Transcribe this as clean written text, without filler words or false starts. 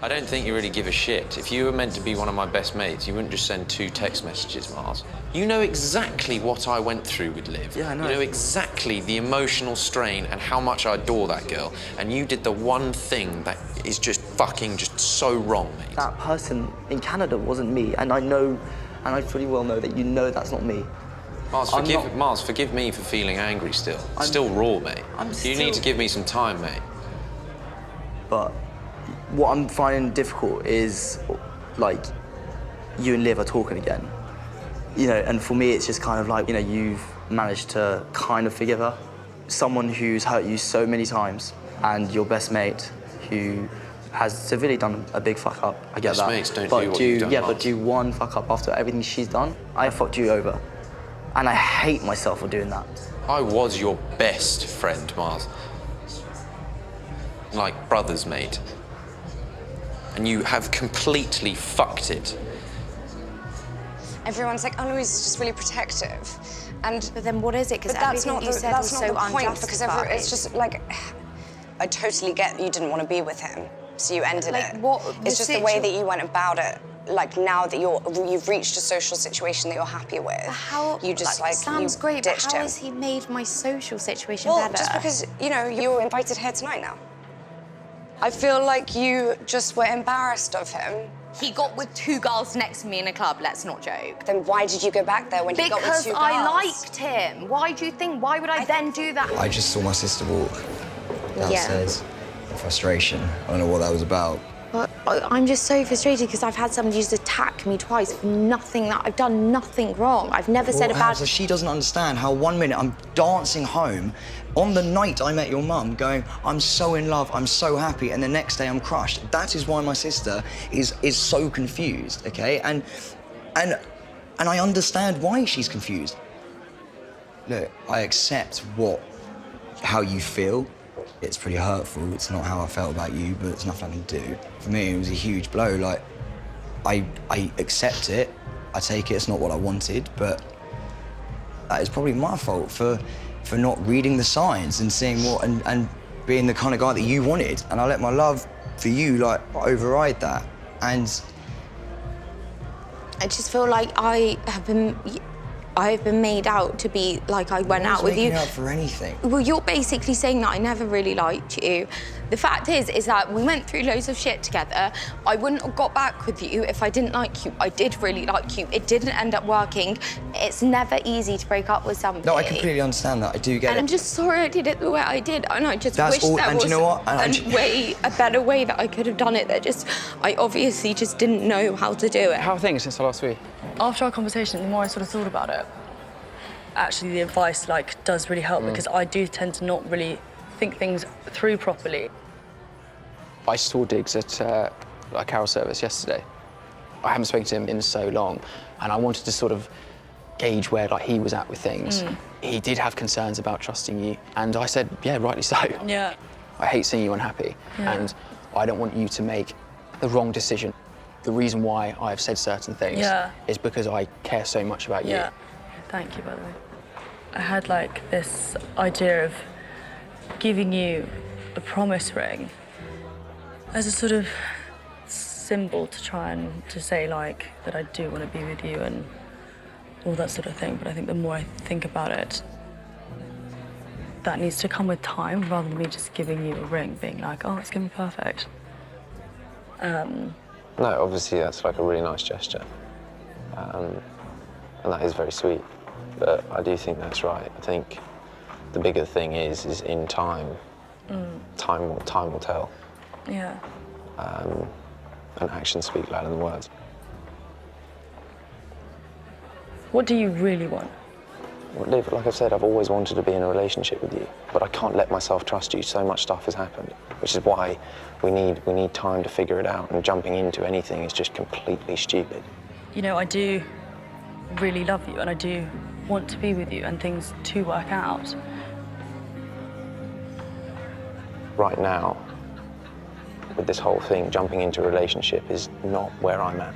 I don't think you really give a shit. If you were meant to be one of my best mates, you wouldn't just send 2 text messages, Mars. You know exactly what I went through with Liv. Yeah, I know. You know exactly the emotional strain and how much I adore that girl. And you did the one thing that is just fucking just so wrong, mate. That person in Canada wasn't me, and I know, and I pretty well know that you know that's not me. Mars, forgive me for feeling angry still. Still raw, mate. You need to give me some time, mate. But what I'm finding difficult is, like, you and Liv are talking again. You know, and for me, it's just kind of like, you know, you've managed to kind of forgive her. Someone who's hurt you so many times, and your best mate who has severely done a big fuck up. I get that. Best mates don't do what you've done, yeah, Mars. but do one fuck up after everything she's done. I fucked you over. And I hate myself for doing that. I was your best friend, Mars. Like brothers, mate. And you have completely fucked it. Everyone's like, oh no, he's just really protective. And But then what is it? Because that's not everything you said that's was not so the point, because unjustified. it's just like, I totally get you didn't want to be with him, so you ended Like, it. what It's just the way that you went about it. Like now that you've reached a social situation that you're happy with, How, you just like sounds you great, but ditched how him. has he made my social situation Well, better? just because, you know, you were invited here tonight now. I feel like you just were embarrassed of him. He got with 2 girls next to me in a club, let's not joke. Then why did you go back there when he got with 2 girls? Because I liked him. Why do you think, why would I then do that? I just saw my sister walk downstairs in frustration. I don't know what that was about. But I'm just so frustrated because I've had somebody just attack me twice for nothing that I've done nothing wrong. I've never said about Habbs, she doesn't understand how 1 minute I'm dancing home on the night I met your mum going, I'm so in love, I'm so happy, and the next day I'm crushed. That is why my sister is so confused, okay? And I understand why she's confused. Look, I accept how you feel. It's pretty hurtful. It's not how I felt about you, but it's nothing I can do. For me, it was a huge blow. Like, I accept it. I take it. It's not what I wanted, but that is probably my fault for not reading the signs and seeing and being the kind of guy that you wanted. And I let my love for you, like, override that. And I just feel like I have been made out to be like I went out with you. Out for anything. Well, you're basically saying that I never really liked you. The fact is that we went through loads of shit together. I wouldn't have got back with you if I didn't like you. I did really like you. It didn't end up working. It's never easy to break up with somebody. No, I completely understand that. I do get And it. I'm just sorry I did it the way I did, and I just wish all, there and was you know what? a better way that I could have done it. I obviously just didn't know how to do it. How are things since the last week? After our conversation, the more I sort of thought about it, actually the advice does really help because I do tend to not really think things through properly. I saw Diggs at a carol service yesterday. I haven't spoken to him in so long, and I wanted to sort of gauge where he was at with things. He did have concerns about trusting you, and I said, yeah, rightly so. Yeah. I hate seeing you unhappy, and I don't want you to make the wrong decision. The reason why I've said certain things is because I care so much about you. Yeah. Thank you, by the way. I had this idea of giving you a promise ring as a sort of symbol to try and to say that I do want to be with you and all that sort of thing. But I think the more I think about it, that needs to come with time rather than me just giving you a ring, being like, oh, it's gonna be perfect. No, obviously that's a really nice gesture. And that is very sweet. But I do think that's right. I think the bigger thing is in time. Time will tell. Yeah. And actions speak louder than words. What do you really want? Well, Liv, like I've said, I've always wanted to be in a relationship with you, but I can't let myself trust you. So much stuff has happened, which is why we need time to figure it out, and jumping into anything is just completely stupid. You know, I do really love you and I do want to be with you and things to work out. Right now, with this whole thing, jumping into a relationship is not where I'm at.